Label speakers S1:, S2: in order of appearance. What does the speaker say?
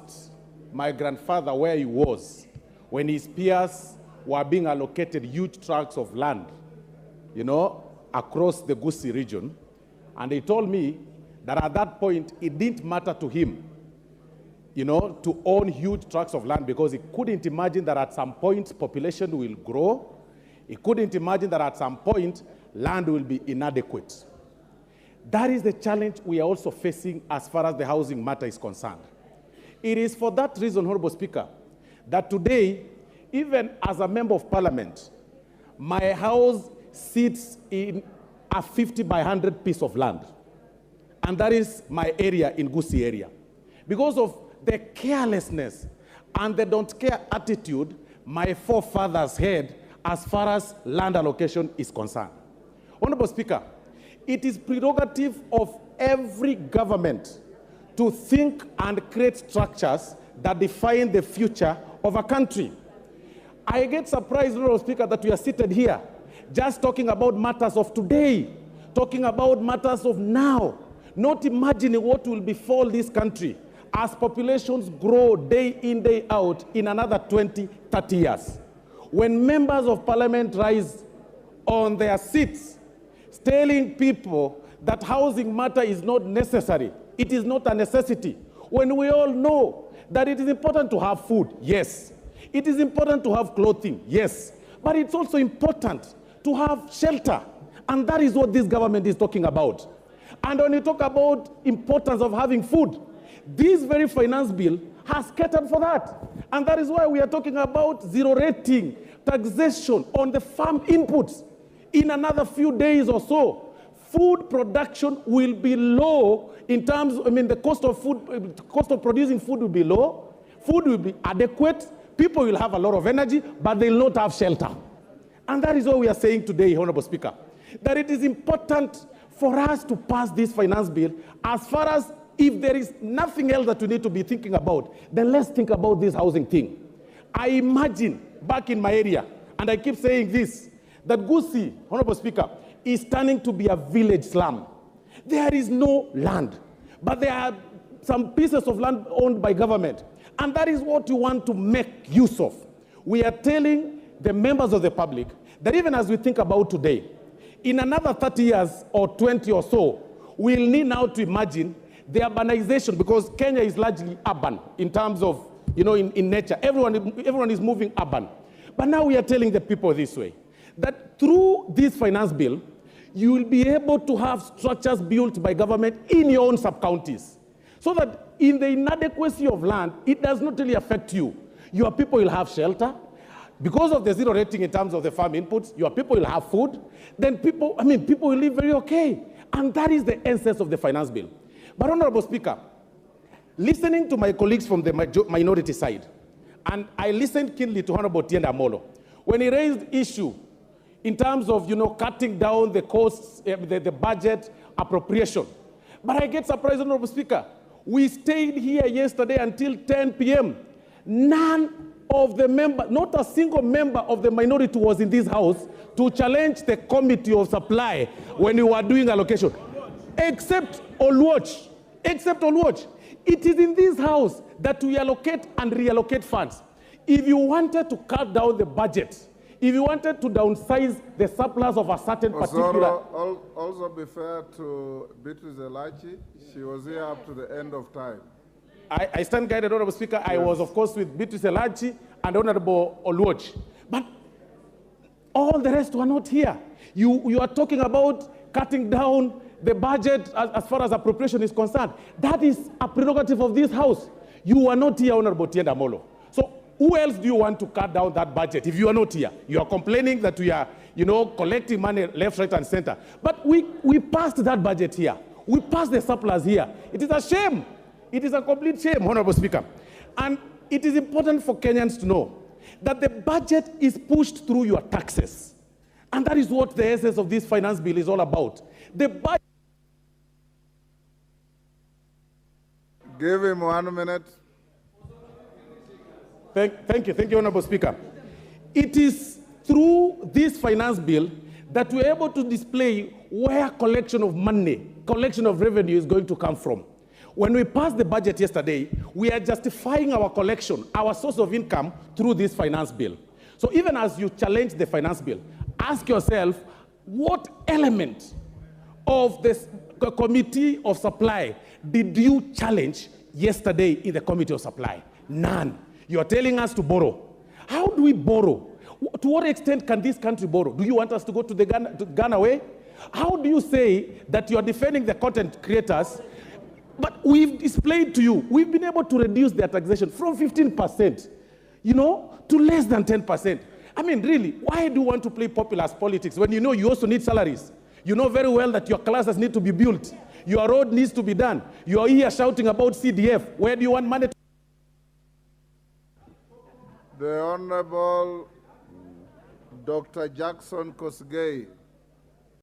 S1: asked my grandfather where he was when his peers were being allocated huge tracts of land, across the Gusii region, and he told me that at that point, it didn't matter to him, to own huge tracts of land, because he couldn't imagine that at some point population will grow. He couldn't imagine that at some point land will be inadequate. That is the challenge we are also facing as far as the housing matter is concerned. It is for that reason, Honorable Speaker, that today, even as a member of Parliament, my house sits in a 50 by 100 piece of land. And that is my area in Gusii area. Because of the carelessness and the don't care attitude my forefathers had as far as land allocation is concerned. Honorable Speaker, it is prerogative of every government to think and create structures that define the future of a country. I get surprised, Honorable Speaker, that we are seated here just talking about matters of today, talking about matters of now, not imagining what will befall this country as populations grow day in, day out in another 20, 30 years. When members of Parliament rise on their seats, telling people that housing matter is not necessary, it is not a necessity, when we all know that it is important to have food, yes. It is important to have clothing, yes. But it's also important to have shelter. And that is what this government is talking about. And when you talk about importance of having food, this very finance bill has catered for that. And that is why we are talking about zero rating, taxation on the farm inputs. In another few days or so, food production will be low in terms, the cost of food, cost of producing food will be low, food will be adequate, people will have a lot of energy, but they will not have shelter. And that is what we are saying today, Honorable Speaker, that it is important for us to pass this finance bill as far as if there is nothing else that we need to be thinking about, then let's think about this housing thing. I imagine back in my area, and I keep saying this, that Gusii, Honorable Speaker, is turning to be a village slum. There is no land, but there are some pieces of land owned by government, and that is what we want to make use of. We are telling the members of the public that even as we think about today, in another 30 years or 20 or so, we'll need now to imagine the urbanization, because Kenya is largely urban in terms of, in nature. Everyone is moving urban. But now we are telling the people this way, that through this finance bill, you will be able to have structures built by government in your own sub-counties, so that in the inadequacy of land, it does not really affect you. Your people will have shelter. Because of the zero rating in terms of the farm inputs, your people will have food. Then people will live very okay. And that is the essence of the finance bill. But Honorable Speaker, listening to my colleagues from the minority side, and I listened keenly to Honorable Tienda Amolo, when he raised issue in terms of, cutting down the costs, the budget appropriation. But I get surprised, Honorable Speaker. We stayed here yesterday until 10 p.m. None of the members, not a single member of the minority was in this house to challenge the Committee of Supply when we were doing allocation. Except Oluoch. It is in this house that we allocate and reallocate funds. If you wanted to cut down the budget, if you wanted to downsize the surplus of a certain particular...
S2: Also be fair to Beatrice Elachi, she was here up to the end of time.
S1: I stand guided, Honorable Speaker. Yes. I was, of course, with Beatrice Elachi and Honorable Oluoch. But all the rest were not here. You are talking about cutting down the budget as far as appropriation is concerned. That is a prerogative of this House. You are not here, Honorable Tienda Amolo. So who else do you want to cut down that budget if you are not here? You are complaining that we are, collecting money left, right, and center. But we passed that budget here. We passed the surplus here. It is a shame. It is a complete shame, Honorable Speaker. And it is important for Kenyans to know that the budget is pushed through your taxes. And that is what the essence of this finance bill is all about. The budget...
S2: Give him 1 minute.
S1: Thank you, Honorable Speaker. It is through this finance bill that we're able to display where collection of money, collection of revenue is going to come from. When we passed the budget yesterday, we are justifying our collection, our source of income through this finance bill. So even as you challenge the finance bill, ask yourself, what element of this committee of supply did you challenge yesterday in the committee of supply? None. You're telling us to borrow. How do we borrow? To what extent can this country borrow? Do you want us to go to the Ghana way? How do you say that you're defending the content creators? But we've displayed to you, we've been able to reduce their taxation from 15%, to less than 10%. I mean, really, why do you want to play populist politics when you know you also need salaries? You know very well that your classes need to be built. Your road needs to be done. You're here shouting about CDF. Where do you want money to?
S2: The Honorable Dr. Jackson Kosgei.